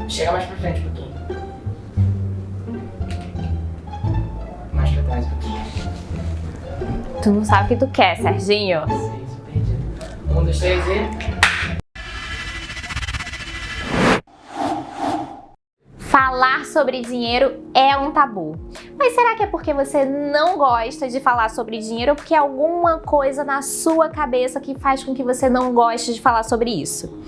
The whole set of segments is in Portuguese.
Chega mais pra frente um pouquinho. Mais pra trás um pouquinho. Tu não sabe o que tu quer, Serginho. Isso, perdido. 1, 2, 3 e... Falar sobre dinheiro é um tabu. Mas será que é porque você não gosta de falar sobre dinheiro ou porque alguma coisa na sua cabeça que faz com que você não goste de falar sobre isso?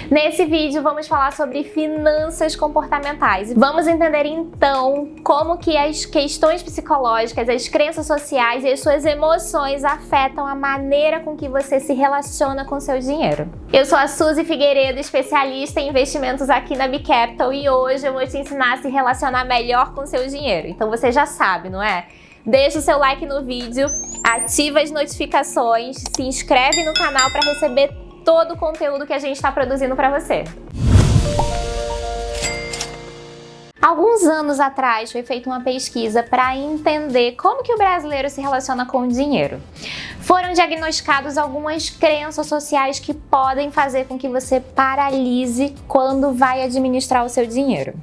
Nesse vídeo vamos falar sobre finanças comportamentais. Vamos entender então como que as questões psicológicas, as crenças sociais e as suas emoções afetam a maneira com que você se relaciona com seu dinheiro. Eu sou a Suzy Figueiredo, especialista em investimentos aqui na Bicapital, e hoje eu vou te ensinar a se relacionar melhor com seu dinheiro. Então você já sabe, não é? Deixa o seu like no vídeo, ativa as notificações, se inscreve no canal para receber todo o conteúdo que a gente está produzindo para você. Alguns anos atrás foi feita uma pesquisa para entender como que o brasileiro se relaciona com o dinheiro. Foram diagnosticadas algumas crenças sociais que podem fazer com que você paralise quando vai administrar o seu dinheiro.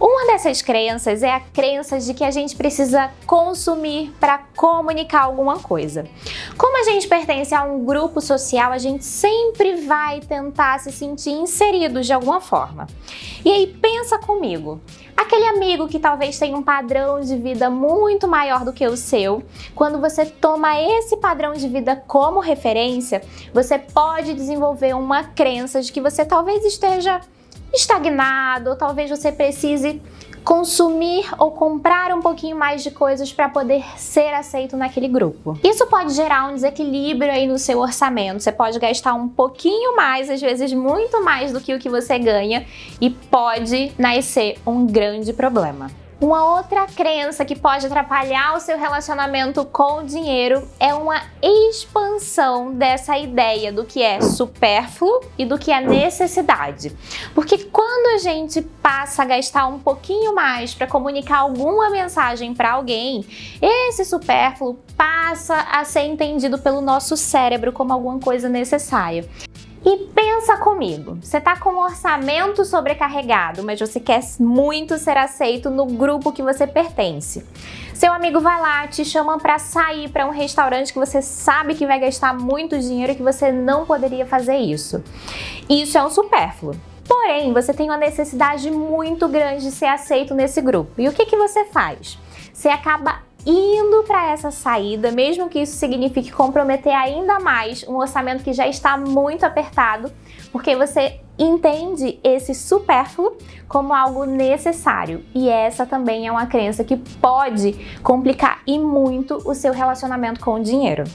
Uma dessas crenças é a crença de que a gente precisa consumir para comunicar alguma coisa. Como a gente pertence a um grupo social, a gente sempre vai tentar se sentir inserido de alguma forma. E aí pensa comigo, aquele amigo que talvez tenha um padrão de vida muito maior do que o seu, quando você toma esse padrão de vida como referência, você pode desenvolver uma crença de que você talvez esteja estagnado, ou talvez você precise consumir ou comprar um pouquinho mais de coisas para poder ser aceito naquele grupo. Isso pode gerar um desequilíbrio aí no seu orçamento. Você pode gastar um pouquinho mais, às vezes muito mais do que o que você ganha, e pode nascer um grande problema. Uma outra crença que pode atrapalhar o seu relacionamento com o dinheiro é uma expansão dessa ideia do que é supérfluo e do que é necessidade. Porque quando a gente passa a gastar um pouquinho mais para comunicar alguma mensagem para alguém, esse supérfluo passa a ser entendido pelo nosso cérebro como alguma coisa necessária. E pensa comigo, você tá com um orçamento sobrecarregado, mas você quer muito ser aceito no grupo que você pertence. Seu amigo vai lá, te chama para sair para um restaurante que você sabe que vai gastar muito dinheiro e que você não poderia fazer isso. Isso é um supérfluo. Porém, você tem uma necessidade muito grande de ser aceito nesse grupo. E o que você faz? Você acaba indo para essa saída, mesmo que isso signifique comprometer ainda mais um orçamento que já está muito apertado, porque você entende esse supérfluo como algo necessário. E essa também é uma crença que pode complicar e muito o seu relacionamento com o dinheiro.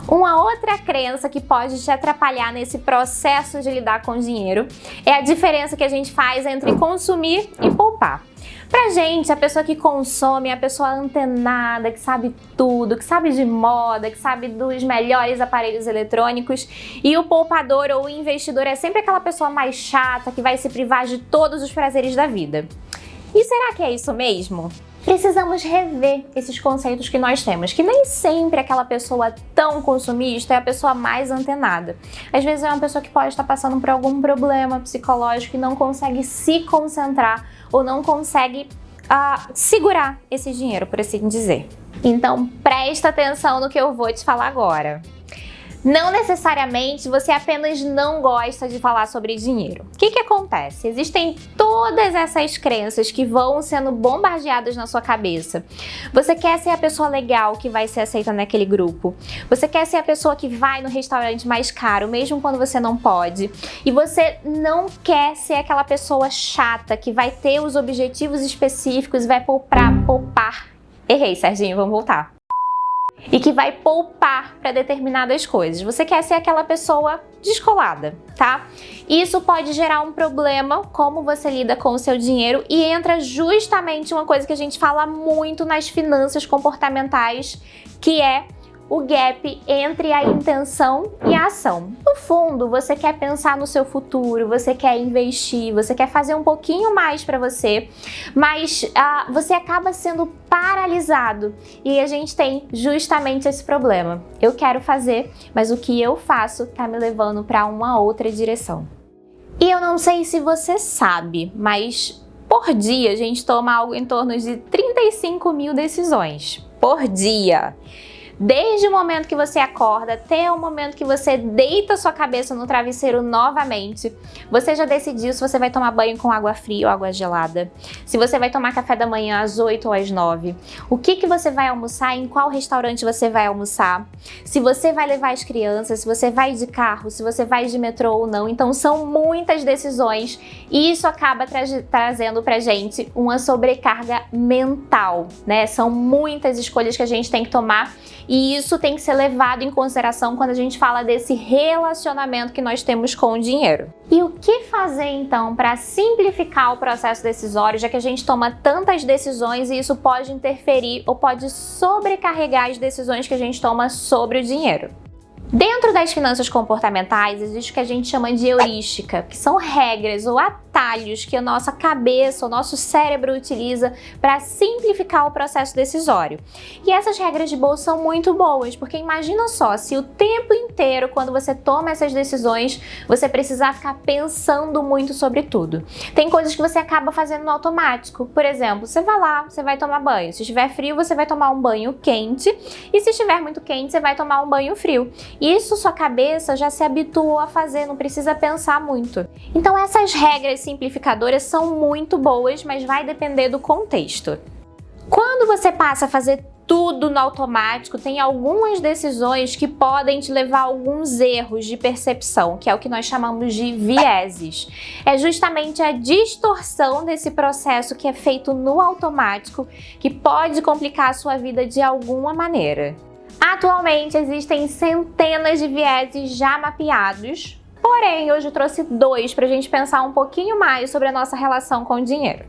Uma outra crença que pode te atrapalhar nesse processo de lidar com o dinheiro é a diferença que a gente faz entre consumir e poupar. Pra gente, a pessoa que consome é a pessoa antenada, que sabe tudo, que sabe de moda, que sabe dos melhores aparelhos eletrônicos, e o poupador ou o investidor é sempre aquela pessoa mais chata que vai se privar de todos os prazeres da vida. E será que é isso mesmo? Precisamos rever esses conceitos que nós temos, que nem sempre aquela pessoa tão consumista é a pessoa mais antenada. Às vezes é uma pessoa que pode estar passando por algum problema psicológico e não consegue se concentrar ou não consegue segurar esse dinheiro, por assim dizer. Então presta atenção no que eu vou te falar agora. Não necessariamente você apenas não gosta de falar sobre dinheiro. O que acontece? Existem todas essas crenças que vão sendo bombardeadas na sua cabeça. Você quer ser a pessoa legal que vai ser aceita naquele grupo. Você quer ser a pessoa que vai no restaurante mais caro, mesmo quando você não pode. E você não quer ser aquela pessoa chata que vai ter os objetivos específicos e vai poupar. Errei, Serginho, vamos voltar. E que vai poupar para determinadas coisas. Você quer ser aquela pessoa descolada, tá? Isso pode gerar um problema, como você lida com o seu dinheiro, e entra justamente uma coisa que a gente fala muito nas finanças comportamentais, que é o gap entre a intenção e a ação. No fundo, você quer pensar no seu futuro, você quer investir, você quer fazer um pouquinho mais para você, mas você acaba sendo paralisado, e a gente tem justamente esse problema. Eu quero fazer, mas o que eu faço tá me levando para uma outra direção. E eu não sei se você sabe, mas por dia a gente toma algo em torno de 35 mil decisões por dia. Desde o momento que você acorda até o momento que você deita sua cabeça no travesseiro novamente, você já decidiu se você vai tomar banho com água fria ou água gelada, se você vai tomar café da manhã às 8 ou às 9, o que você vai almoçar, em qual restaurante você vai almoçar, se você vai levar as crianças, se você vai de carro, se você vai de metrô ou não. Então são muitas decisões e isso acaba trazendo pra gente uma sobrecarga mental, né? São muitas escolhas que a gente tem que tomar. E isso tem que ser levado em consideração quando a gente fala desse relacionamento que nós temos com o dinheiro. E o que fazer então para simplificar o processo decisório, já que a gente toma tantas decisões e isso pode interferir ou pode sobrecarregar as decisões que a gente toma sobre o dinheiro? Dentro das finanças comportamentais existe o que a gente chama de heurística, que são regras ou atalhos que a nossa cabeça, o nosso cérebro utiliza para simplificar o processo decisório. E essas regras de bolsa são muito boas, porque imagina só, se o tempo inteiro, quando você toma essas decisões, você precisar ficar pensando muito sobre tudo. Tem coisas que você acaba fazendo no automático. Por exemplo, você vai lá, você vai tomar banho. Se estiver frio, você vai tomar um banho quente. E se estiver muito quente, você vai tomar um banho frio. Isso sua cabeça já se habituou a fazer, não precisa pensar muito. Então essas regras simplificadoras são muito boas, mas vai depender do contexto. Quando você passa a fazer tudo no automático, tem algumas decisões que podem te levar a alguns erros de percepção, que é o que nós chamamos de vieses. É justamente a distorção desse processo que é feito no automático que pode complicar a sua vida de alguma maneira. Atualmente existem centenas de vieses já mapeados, porém hoje eu trouxe dois para a gente pensar um pouquinho mais sobre a nossa relação com o dinheiro.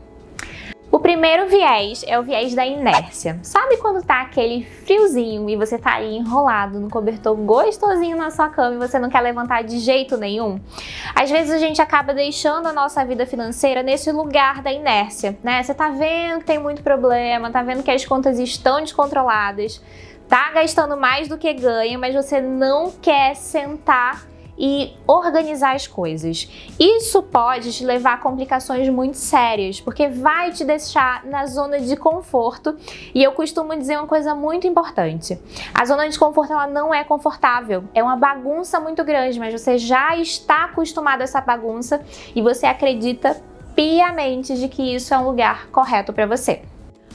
O primeiro viés é o viés da inércia. Sabe quando tá aquele friozinho e você tá aí enrolado no cobertor gostosinho na sua cama e você não quer levantar de jeito nenhum? Às vezes a gente acaba deixando a nossa vida financeira nesse lugar da inércia, né? Você tá vendo que tem muito problema, tá vendo que as contas estão descontroladas, tá gastando mais do que ganha, mas você não quer sentar e organizar as coisas. Isso pode te levar a complicações muito sérias, porque vai te deixar na zona de conforto. E eu costumo dizer uma coisa muito importante: a zona de conforto ela não é confortável, é uma bagunça muito grande, mas você já está acostumado a essa bagunça e você acredita piamente de que isso é um lugar correto para você.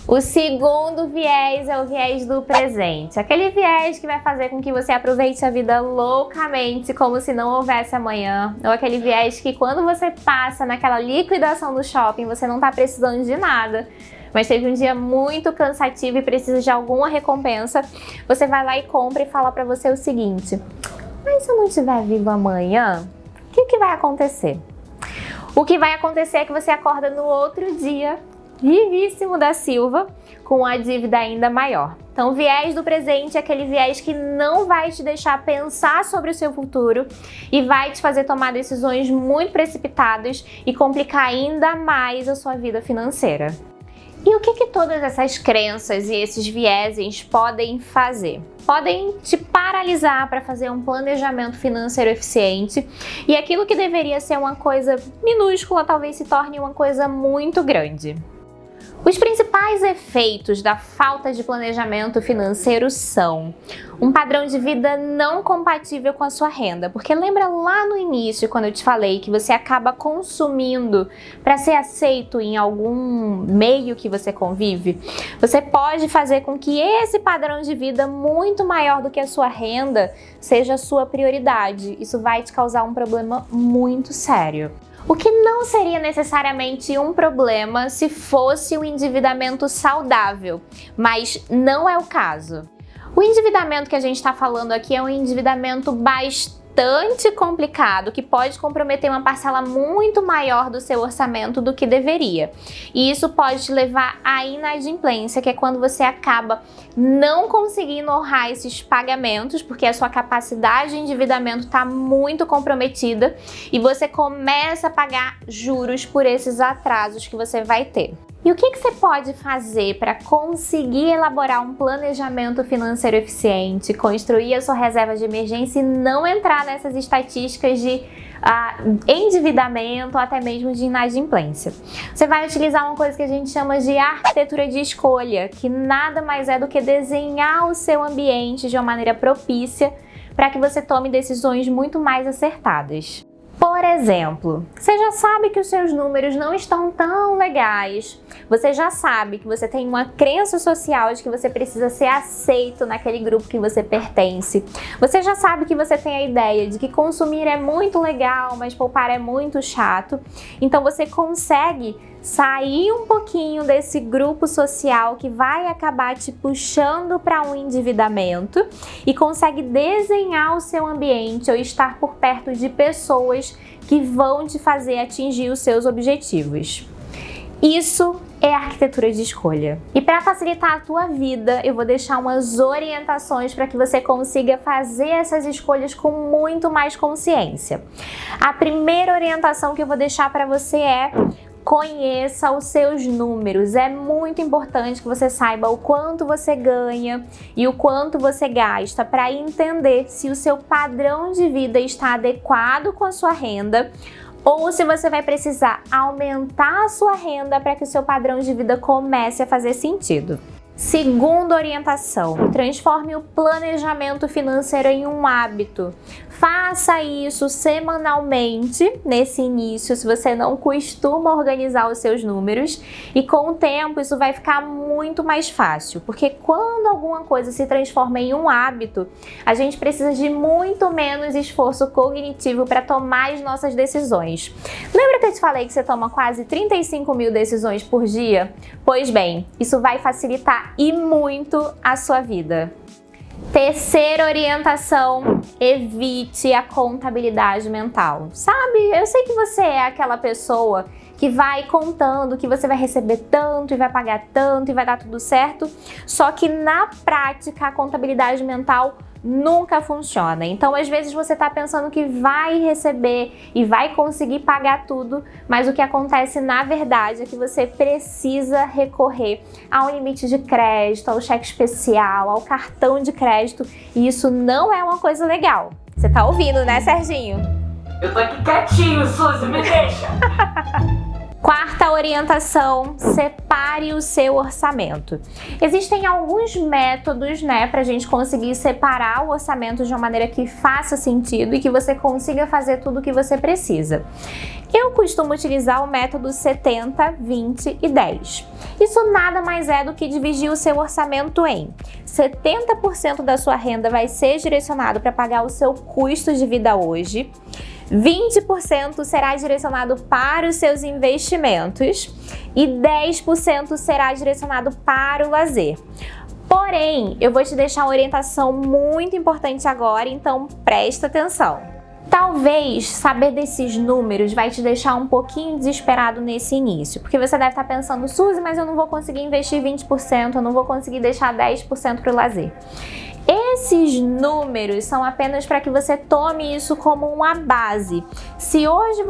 O segundo viés é o viés do presente. Aquele viés que vai fazer com que você aproveite a vida loucamente, como se não houvesse amanhã. Ou aquele viés que quando você passa naquela liquidação do shopping, você não tá precisando de nada, mas teve um dia muito cansativo e precisa de alguma recompensa, você vai lá e compra e fala pra você o seguinte: mas se eu não estiver vivo amanhã, o que vai acontecer? O que vai acontecer é que você acorda no outro dia vivíssimo da Silva, com a dívida ainda maior. Então, o viés do presente é aquele viés que não vai te deixar pensar sobre o seu futuro e vai te fazer tomar decisões muito precipitadas e complicar ainda mais a sua vida financeira. E o que todas essas crenças e esses vieses podem fazer? Podem te paralisar para fazer um planejamento financeiro eficiente e aquilo que deveria ser uma coisa minúscula talvez se torne uma coisa muito grande. Os principais efeitos da falta de planejamento financeiro são um padrão de vida não compatível com a sua renda, porque lembra lá no início quando eu te falei que você acaba consumindo para ser aceito em algum meio que você convive? Você pode fazer com que esse padrão de vida muito maior do que a sua renda seja a sua prioridade. Isso vai te causar um problema muito sério. O que não seria necessariamente um problema se fosse um endividamento saudável, mas não é o caso. O endividamento que a gente está falando aqui é um endividamento bastante complicado, que pode comprometer uma parcela muito maior do seu orçamento do que deveria. E isso pode te levar à inadimplência, que é quando você acaba não conseguindo honrar esses pagamentos, porque a sua capacidade de endividamento está muito comprometida e você começa a pagar juros por esses atrasos que você vai ter. E o que você pode fazer para conseguir elaborar um planejamento financeiro eficiente, construir a sua reserva de emergência e não entrar nessas estatísticas de endividamento ou até mesmo de inadimplência. Você vai utilizar uma coisa que a gente chama de arquitetura de escolha, que nada mais é do que desenhar o seu ambiente de uma maneira propícia para que você tome decisões muito mais acertadas. Por exemplo, você já sabe que os seus números não estão tão legais, você já sabe que você tem uma crença social de que você precisa ser aceito naquele grupo que você pertence, você já sabe que você tem a ideia de que consumir é muito legal, mas poupar é muito chato, então você consegue sair um pouquinho desse grupo social que vai acabar te puxando para um endividamento e consegue desenhar o seu ambiente ou estar por perto de pessoas que vão te fazer atingir os seus objetivos. Isso é arquitetura de escolha. E para facilitar a tua vida, eu vou deixar umas orientações para que você consiga fazer essas escolhas com muito mais consciência. A primeira orientação que eu vou deixar para você é: conheça os seus números. É muito importante que você saiba o quanto você ganha e o quanto você gasta para entender se o seu padrão de vida está adequado com a sua renda ou se você vai precisar aumentar a sua renda para que o seu padrão de vida comece a fazer sentido. Segunda orientação: transforme o planejamento financeiro em um hábito. Faça isso semanalmente nesse início, se você não costuma organizar os seus números, e com o tempo isso vai ficar muito mais fácil, porque quando alguma coisa se transforma em um hábito, a gente precisa de muito menos esforço cognitivo para tomar as nossas decisões. Lembra que eu te falei que você toma quase 35 mil decisões por dia? Pois bem, isso vai facilitar e muito a sua vida. Terceira orientação: evite a contabilidade mental. Sabe, eu sei que você é aquela pessoa que vai contando que você vai receber tanto e vai pagar tanto e vai dar tudo certo, só que na prática a contabilidade mental nunca funciona. Então, às vezes você está pensando que vai receber e vai conseguir pagar tudo, mas o que acontece na verdade é que você precisa recorrer ao limite de crédito, ao cheque especial, ao cartão de crédito, e isso não é uma coisa legal. Você tá ouvindo, né, Serginho? Eu tô aqui quietinho, Suzy, me deixa! Quarta orientação: separe o seu orçamento. Existem alguns métodos, pra gente conseguir separar o orçamento de uma maneira que faça sentido e que você consiga fazer tudo o que você precisa. Eu costumo utilizar o método 70, 20 e 10. Isso nada mais é do que dividir o seu orçamento em 70% da sua renda vai ser direcionado para pagar o seu custo de vida hoje, 20% será direcionado para os seus investimentos e 10% será direcionado para o lazer. Porém, eu vou te deixar uma orientação muito importante agora, então presta atenção. Talvez saber desses números vai te deixar um pouquinho desesperado nesse início, porque você deve estar pensando: Suzy, mas eu não vou conseguir investir 20%, eu não vou conseguir deixar 10% para o lazer. Esses números são apenas para que você tome isso como uma base. Se hoje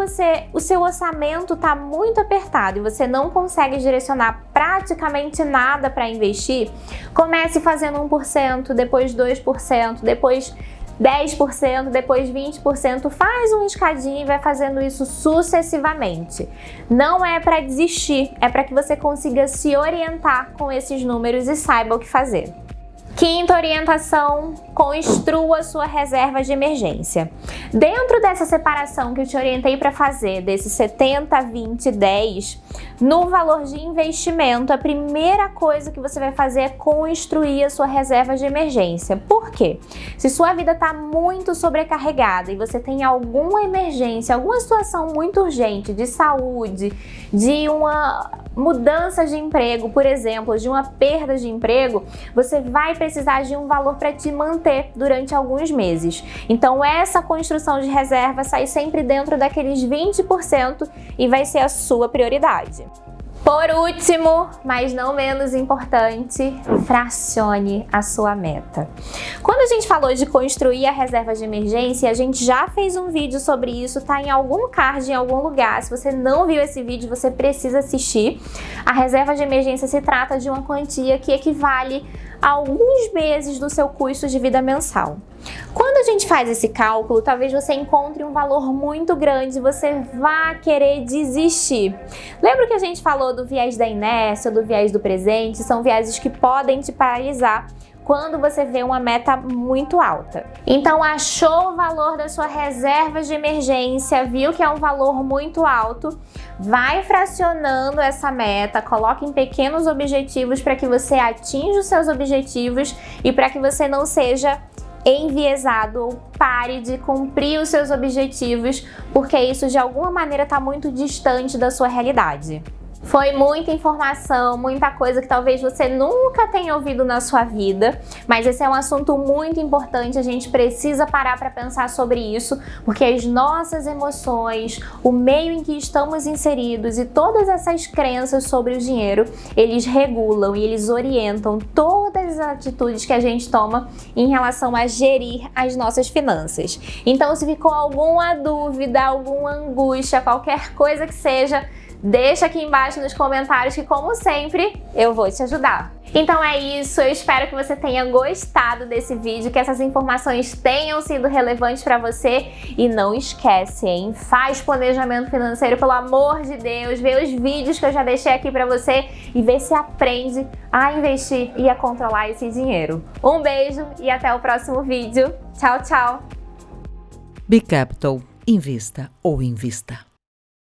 o seu orçamento está muito apertado e você não consegue direcionar praticamente nada para investir, comece fazendo 1%, depois 2%, depois 10%, depois 20%, faz uma escadinha e vai fazendo isso sucessivamente. Não é para desistir, é para que você consiga se orientar com esses números e saiba o que fazer. Quinta orientação: construa sua reserva de emergência. Dentro dessa separação que eu te orientei para fazer, desse 70, 20, 10, no valor de investimento, a primeira coisa que você vai fazer é construir a sua reserva de emergência. Por quê? Se sua vida está muito sobrecarregada e você tem alguma emergência, alguma situação muito urgente de saúde, de uma mudança de emprego, por exemplo, de uma perda de emprego, você vai precisar de um valor para te manter durante alguns meses. Então essa construção de reserva sai sempre dentro daqueles 20% e vai ser a sua prioridade. Por último, mas não menos importante, fracione a sua meta. Quando a gente falou de construir a reserva de emergência, a gente já fez um vídeo sobre isso, tá em algum card, em algum lugar. Se você não viu esse vídeo, você precisa assistir. A reserva de emergência se trata de uma quantia que equivale alguns meses do seu custo de vida mensal. Quando a gente faz esse cálculo, talvez você encontre um valor muito grande e você vá querer desistir. Lembra que a gente falou do viés da inércia, do viés do presente? São vieses que podem te paralisar quando você vê uma meta muito alta. Então, achou o valor da sua reserva de emergência, viu que é um valor muito alto, vai fracionando essa meta, coloque em pequenos objetivos para que você atinja os seus objetivos e para que você não seja enviesado ou pare de cumprir os seus objetivos, porque isso de alguma maneira está muito distante da sua realidade. Foi muita informação, muita coisa que talvez você nunca tenha ouvido na sua vida, mas esse é um assunto muito importante, a gente precisa parar para pensar sobre isso, porque as nossas emoções, o meio em que estamos inseridos e todas essas crenças sobre o dinheiro, eles regulam e eles orientam todas as atitudes que a gente toma em relação a gerir as nossas finanças. Então, se ficou alguma dúvida, alguma angústia, qualquer coisa que seja, deixa aqui embaixo nos comentários que, como sempre, eu vou te ajudar. Então é isso, eu espero que você tenha gostado desse vídeo, que essas informações tenham sido relevantes para você. E não esquece, hein? Faz planejamento financeiro, pelo amor de Deus, vê os vídeos que eu já deixei aqui para você e vê se aprende a investir e a controlar esse dinheiro. Um beijo e até o próximo vídeo. Tchau, tchau! Bicapital. Invista ou invista.